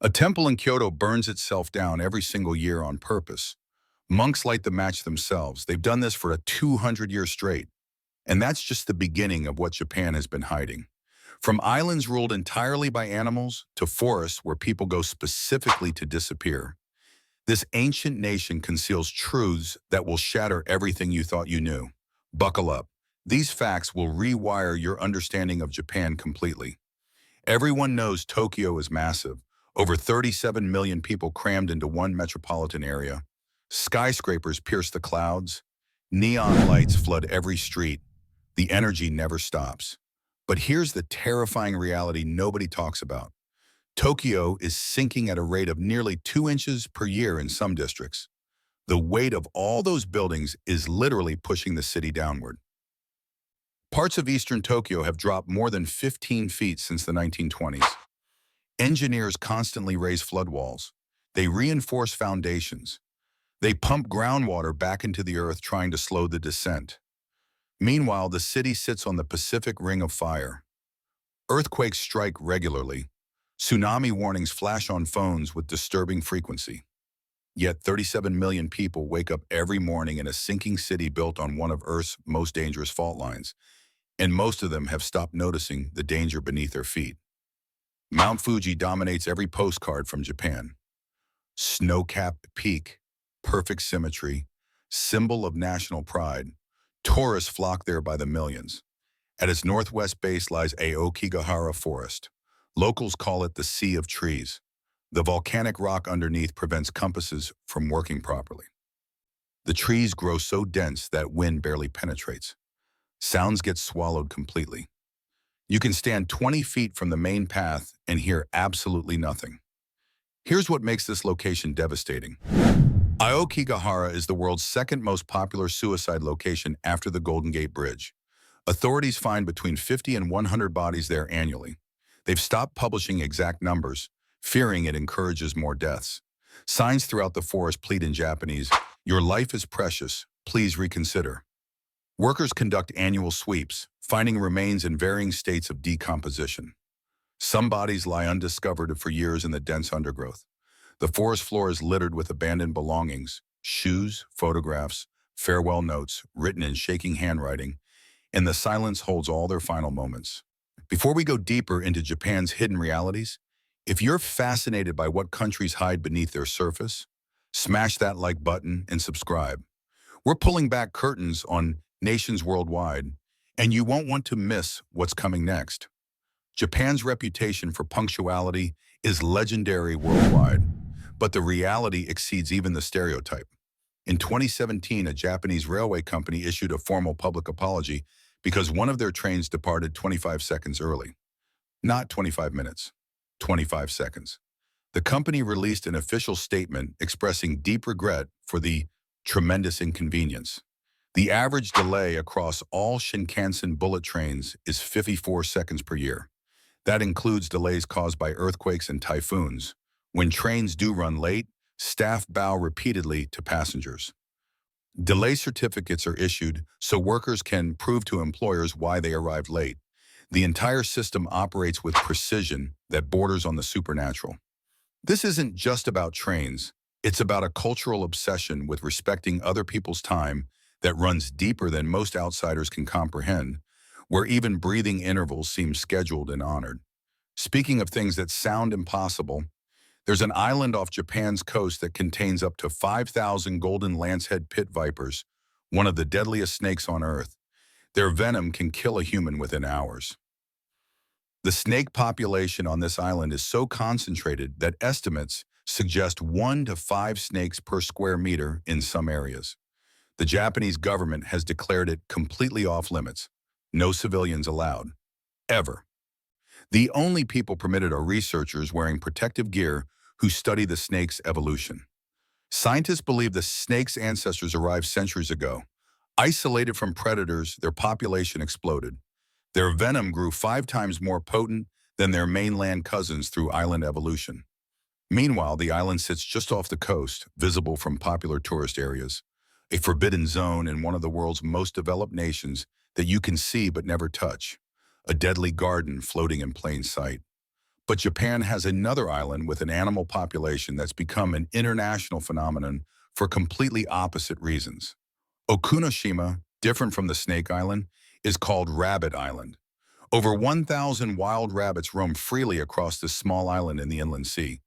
A temple in Kyoto burns itself down every single year on purpose. Monks light the match themselves. They've done this for a 200 years straight. And that's just the beginning of what Japan has been hiding. From islands ruled entirely by animals to forests where people go specifically to disappear, this ancient nation conceals truths that will shatter everything you thought you knew. Buckle up. These facts will rewire your understanding of Japan completely. Everyone knows Tokyo is massive. Over 37 million people crammed into one metropolitan area. Skyscrapers pierce the clouds. Neon lights flood every street. The energy never stops. But here's the terrifying reality nobody talks about. Tokyo is sinking at a rate of nearly 2 inches per year in some districts. The weight of all those buildings is literally pushing the city downward. Parts of eastern Tokyo have dropped more than 15 feet since the 1920s. Engineers constantly raise floodwalls. They reinforce foundations. They pump groundwater back into the earth trying to slow the descent. Meanwhile, the city sits on the Pacific Ring of Fire. Earthquakes strike regularly. Tsunami warnings flash on phones with disturbing frequency. Yet 37 million people wake up every morning in a sinking city built on one of Earth's most dangerous fault lines, and most of them have stopped noticing the danger beneath their feet. Mount Fuji dominates every postcard from Japan. Snow-capped peak, perfect symmetry, symbol of national pride. Tourists flock there by the millions. At its northwest base lies Aokigahara Forest. Locals call it the Sea of Trees. The volcanic rock underneath prevents compasses from working properly. The trees grow so dense that wind barely penetrates. Sounds get swallowed completely. You can stand 20 feet from the main path and hear absolutely nothing. Here's what makes this location devastating. Aokigahara is the world's second most popular suicide location after the Golden Gate Bridge. Authorities find between 50 and 100 bodies there annually. They've stopped publishing exact numbers, fearing it encourages more deaths. Signs throughout the forest plead in Japanese, "Your life is precious, please reconsider." Workers conduct annual sweeps, finding remains in varying states of decomposition. Some bodies lie undiscovered for years in the dense undergrowth. The forest floor is littered with abandoned belongings, shoes, photographs, farewell notes written in shaking handwriting, and the silence holds all their final moments. Before we go deeper into Japan's hidden realities, if you're fascinated by what countries hide beneath their surface, smash that like button and subscribe. We're pulling back curtains on nations worldwide, and you won't want to miss what's coming next. Japan's reputation for punctuality is legendary worldwide, but the reality exceeds even the stereotype. In 2017, a Japanese railway company issued a formal public apology because one of their trains departed 25 seconds early. Not 25 minutes, 25 seconds. The company released an official statement expressing deep regret for the tremendous inconvenience. The average delay across all Shinkansen bullet trains is 54 seconds per year. That includes delays caused by earthquakes and typhoons. When trains do run late, staff bow repeatedly to passengers. Delay certificates are issued so workers can prove to employers why they arrived late. The entire system operates with precision that borders on the supernatural. This isn't just about trains. It's about a cultural obsession with respecting other people's time that runs deeper than most outsiders can comprehend, where even breathing intervals seem scheduled and honored. Speaking of things that sound impossible, there's an island off Japan's coast that contains up to 5,000 golden lancehead pit vipers, one of the deadliest snakes on Earth. Their venom can kill a human within hours. The snake population on this island is so concentrated that estimates suggest 1 to 5 snakes per square meter in some areas. The Japanese government has declared it completely off limits. No civilians allowed. Ever. The only people permitted are researchers wearing protective gear who study the snake's evolution. Scientists believe the snake's ancestors arrived centuries ago. Isolated from predators, their population exploded. Their venom grew 5 times more potent than their mainland cousins through island evolution. Meanwhile, the island sits just off the coast, visible from popular tourist areas, a forbidden zone in one of the world's most developed nations that you can see but never touch, a deadly garden floating in plain sight. But Japan has another island with an animal population that's become an international phenomenon for completely opposite reasons. Okunoshima, different from the Snake Island, is called Rabbit Island. Over 1,000 wild rabbits roam freely across this small island in the inland sea.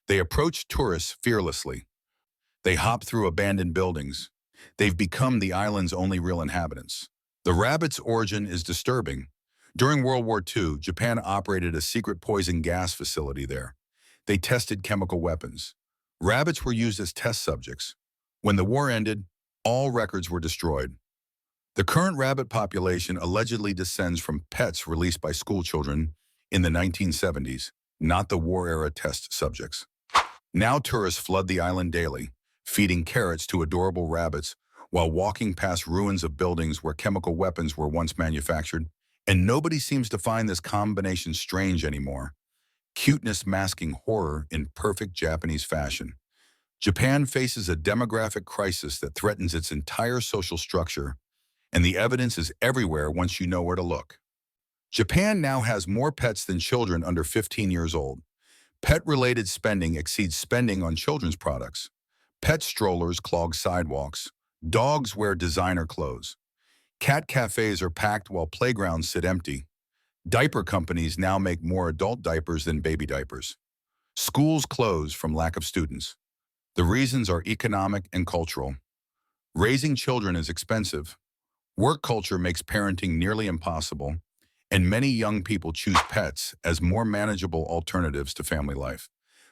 They approach tourists fearlessly. They hop through abandoned buildings. They've become the island's only real inhabitants. The rabbit's origin is disturbing. During World War II, Japan operated a secret poison gas facility there. They tested chemical weapons. Rabbits were used as test subjects. When the war ended, all records were destroyed. The current rabbit population allegedly descends from pets released by schoolchildren in the 1970s, not the war-era test subjects. Now tourists flood the island daily, feeding carrots to adorable rabbits while walking past ruins of buildings where chemical weapons were once manufactured, and nobody seems to find this combination strange anymore. Cuteness masking horror in perfect Japanese fashion. Japan faces a demographic crisis that threatens its entire social structure, and the evidence is everywhere once you know where to look. Japan now has more pets than children under 15 years old. Pet-related spending exceeds spending on children's products. Pet strollers clog sidewalks. Dogs wear designer clothes. Cat cafes are packed while playgrounds sit empty. Diaper companies now make more adult diapers than baby diapers. Schools close from lack of students. The reasons are economic and cultural. Raising children is expensive. Work culture makes parenting nearly impossible, and many young people choose pets as more manageable alternatives to family life.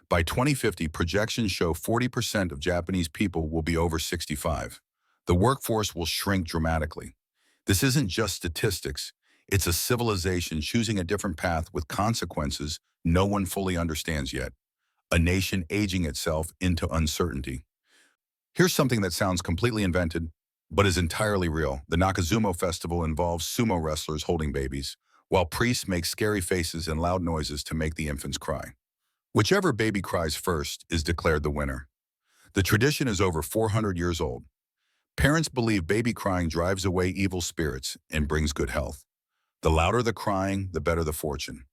By 2050, projections show 40% of Japanese people will be over 65. The workforce will shrink dramatically. This isn't just statistics. It's a civilization choosing a different path with consequences no one fully understands yet. A nation aging itself into uncertainty. Here's something that sounds completely invented, but is entirely real. The Nakazumo festival involves sumo wrestlers holding babies, while priests make scary faces and loud noises to make the infants cry. Whichever baby cries first is declared the winner. The tradition is over 400 years old. Parents believe baby crying drives away evil spirits and brings good health. The louder the crying, the better the fortune.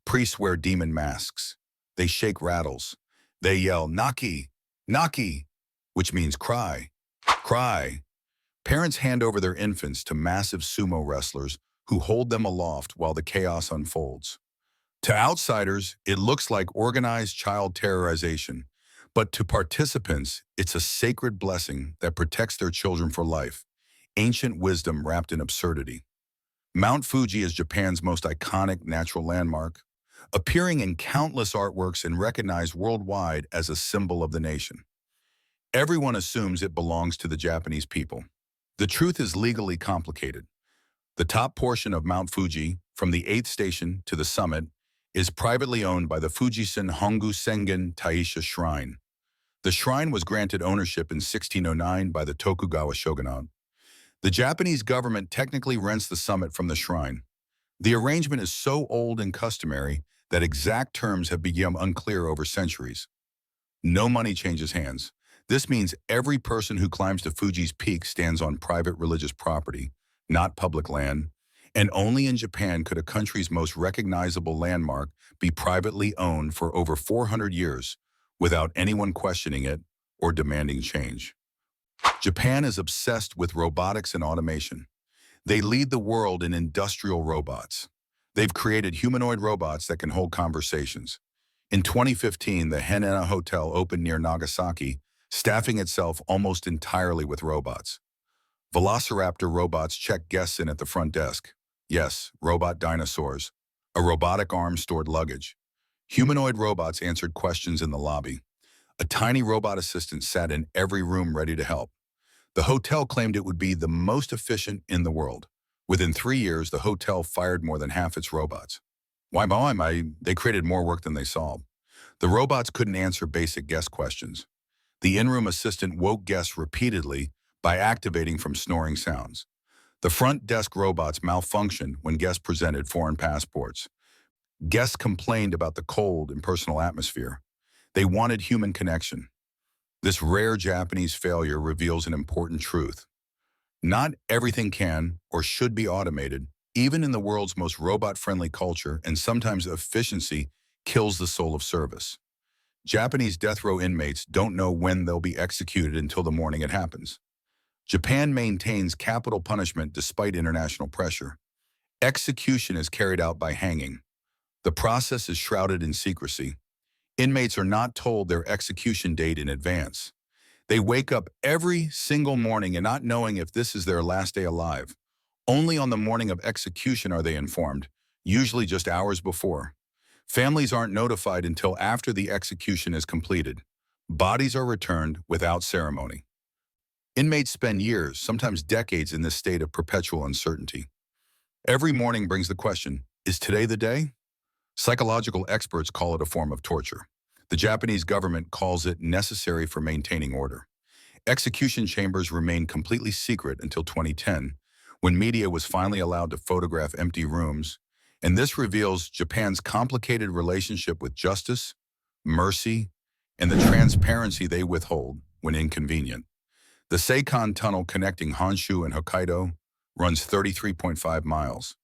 Priests wear demon masks. They shake rattles. They yell, "Naki, Naki," which means cry, cry. Parents hand over their infants to massive sumo wrestlers who hold them aloft while the chaos unfolds. To outsiders, it looks like organized child terrorization, but to participants, it's a sacred blessing that protects their children for life, ancient wisdom wrapped in absurdity. Mount Fuji is Japan's most iconic natural landmark, appearing in countless artworks and recognized worldwide as a symbol of the nation. Everyone assumes it belongs to the Japanese people. The truth is legally complicated. The top portion of Mount Fuji, from the 8th station to the summit, is privately owned by the Fujisan Hongu Sengen Taisha Shrine. The shrine was granted ownership in 1609 by the Tokugawa shogunate. The Japanese government technically rents the summit from the shrine. The arrangement is so old and customary that exact terms have become unclear over centuries. No money changes hands. This means every person who climbs to Fuji's peak stands on private religious property, not public land, and only in Japan could a country's most recognizable landmark be privately owned for over 400 years without anyone questioning it or demanding change. Japan is obsessed with robotics and automation. They lead the world in industrial robots. They've created humanoid robots that can hold conversations. In 2015, the Henena Hotel opened near Nagasaki, staffing itself almost entirely with robots. Velociraptor robots check guests in at the front desk. Yes, robot dinosaurs. A robotic arm stored luggage. Humanoid robots answered questions in the lobby. A tiny robot assistant sat in every room ready to help. The hotel claimed it would be the most efficient in the world. Within 3 years, the hotel fired more than half its robots. Why? They created more work than they solved. The robots couldn't answer basic guest questions. The in-room assistant woke guests repeatedly by activating from snoring sounds. The front desk robots malfunctioned when guests presented foreign passports. Guests complained about the cold and personal atmosphere. They wanted human connection. This rare Japanese failure reveals an important truth. Not everything can or should be automated, even in the world's most robot-friendly culture, and sometimes efficiency kills the soul of service. Japanese death row inmates don't know when they'll be executed until the morning it happens. Japan maintains capital punishment despite international pressure. Execution is carried out by hanging. The process is shrouded in secrecy. Inmates are not told their execution date in advance. They wake up every single morning and not knowing if this is their last day alive. Only on the morning of execution are they informed, usually just hours before. Families aren't notified until after the execution is completed. Bodies are returned without ceremony. Inmates spend years, sometimes decades, in this state of perpetual uncertainty. Every morning brings the question, is today the day? Psychological experts call it a form of torture. The Japanese government calls it necessary for maintaining order. Execution chambers remained completely secret until 2010, when media was finally allowed to photograph empty rooms, and this reveals Japan's complicated relationship with justice, mercy, and the transparency they withhold when inconvenient. The Seikon Tunnel connecting Honshu and Hokkaido runs 33.5 miles,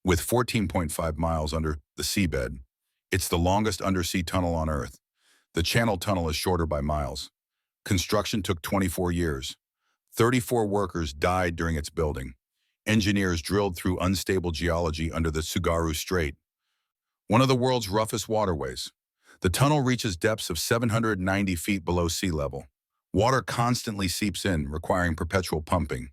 with 14.5 miles under the seabed. It's the longest undersea tunnel on Earth. The Channel Tunnel is shorter by miles. Construction took 24 years. 34 workers died during its building. Engineers drilled through unstable geology under the Tsugaru Strait, one of the world's roughest waterways. The tunnel reaches depths of 790 feet below sea level. Water constantly seeps in, requiring perpetual pumping.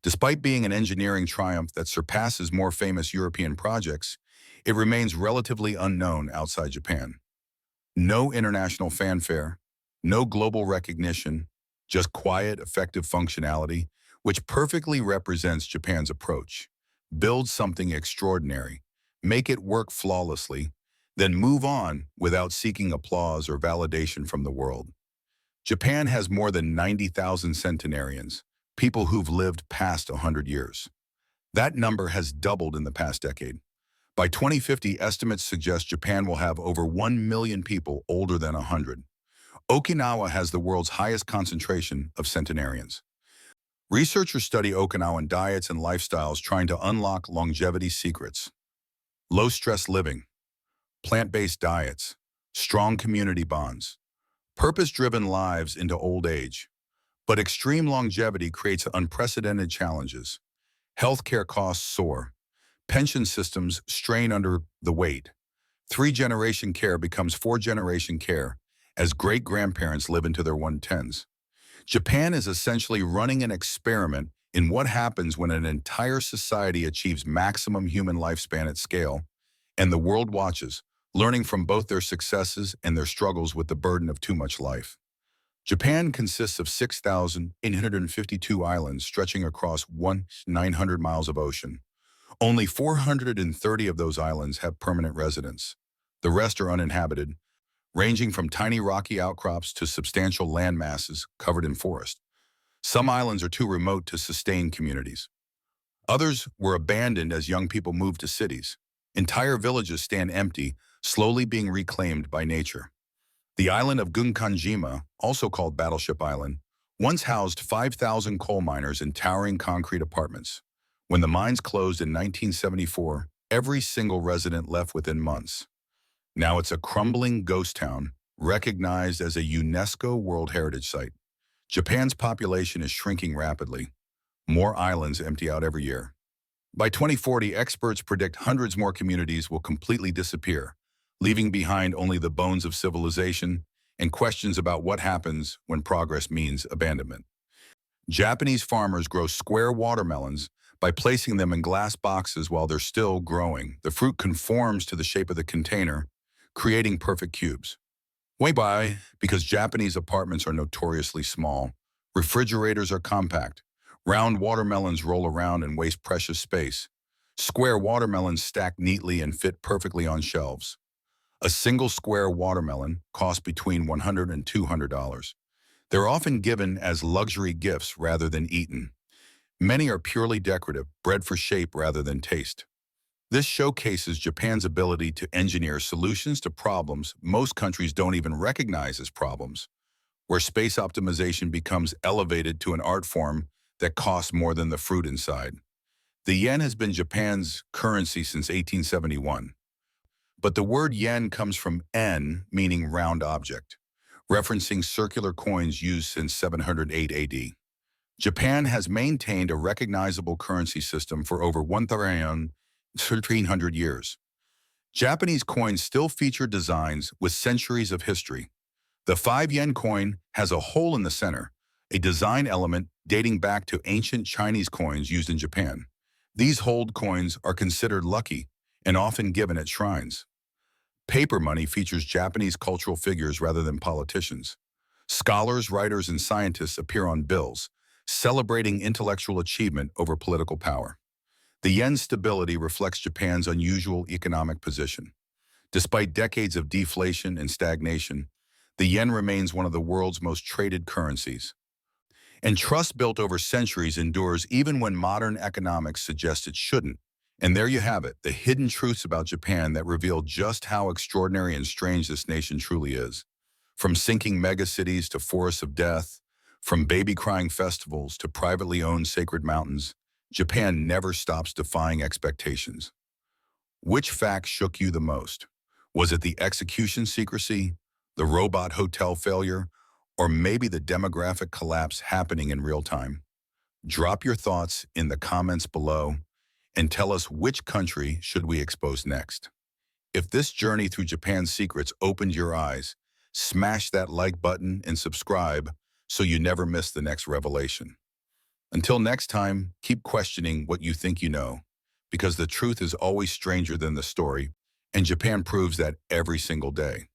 Despite being an engineering triumph that surpasses more famous European projects, it remains relatively unknown outside Japan. No international fanfare, no global recognition, just quiet, effective functionality, which perfectly represents Japan's approach. Build something extraordinary, make it work flawlessly, then move on without seeking applause or validation from the world. Japan has more than 90,000 centenarians, people who've lived past 100 years. That number has doubled in the past decade. By 2050, estimates suggest Japan will have over 1 million people older than 100. Okinawa has the world's highest concentration of centenarians. Researchers study Okinawan diets and lifestyles trying to unlock longevity secrets. Low-stress living, plant-based diets, strong community bonds, purpose-driven lives into old age. But extreme longevity creates unprecedented challenges. Healthcare costs soar. Pension systems strain under the weight. Three-generation care becomes four-generation care as great-grandparents live into their 110s. Japan is essentially running an experiment in what happens when an entire society achieves maximum human lifespan at scale, and the world watches, learning from both their successes and their struggles with the burden of too much life. Japan consists of 6,852 islands stretching across 900 miles of ocean. Only 430 of those islands have permanent residents. The rest are uninhabited, ranging from tiny rocky outcrops to substantial land masses covered in forest. Some islands are too remote to sustain communities. Others were abandoned as young people moved to cities. Entire villages stand empty, slowly being reclaimed by nature. The island of Gunkanjima, also called Battleship Island, once housed 5,000 coal miners in towering concrete apartments. When the mines closed in 1974, every single resident left within months. Now it's a crumbling ghost town, recognized as a UNESCO World Heritage Site. Japan's population is shrinking rapidly. More islands empty out every year. By 2040, experts predict hundreds more communities will completely disappear, leaving behind only the bones of civilization and questions about what happens when progress means abandonment. Japanese farmers grow square watermelons by placing them in glass boxes while they're still growing. The fruit conforms to the shape of the container, creating perfect cubes. Why? Because Japanese apartments are notoriously small. Refrigerators are compact. Round watermelons roll around and waste precious space. Square watermelons stack neatly and fit perfectly on shelves. A single square watermelon costs between $100 and $200. They're often given as luxury gifts rather than eaten. Many are purely decorative, bred for shape rather than taste. This showcases Japan's ability to engineer solutions to problems most countries don't even recognize as problems, where space optimization becomes elevated to an art form that costs more than the fruit inside. The yen has been Japan's currency since 1871. But the word yen comes from en, meaning round object, referencing circular coins used since 708 AD. Japan has maintained a recognizable currency system for over 1,300 years. Japanese coins still feature designs with centuries of history. The 5 yen coin has a hole in the center, a design element dating back to ancient Chinese coins used in Japan. These hold coins are considered lucky and often given at shrines. Paper money features Japanese cultural figures rather than politicians. Scholars, writers, and scientists appear on bills, celebrating intellectual achievement over political power. The yen's stability reflects Japan's unusual economic position. Despite decades of deflation and stagnation, the yen remains one of the world's most traded currencies. And trust built over centuries endures even when modern economics suggest it shouldn't. And there you have it, the hidden truths about Japan that reveal just how extraordinary and strange this nation truly is. From sinking megacities to forests of death, from baby-crying festivals to privately owned sacred mountains, Japan never stops defying expectations. Which fact shook you the most? Was it the execution secrecy, the robot hotel failure, or maybe the demographic collapse happening in real time? Drop your thoughts in the comments below and tell us which country should we expose next. If this journey through Japan's secrets opened your eyes, smash that like button and subscribe so you never miss the next revelation. Until next time, keep questioning what you think you know, because the truth is always stranger than the story, and Japan proves that every single day.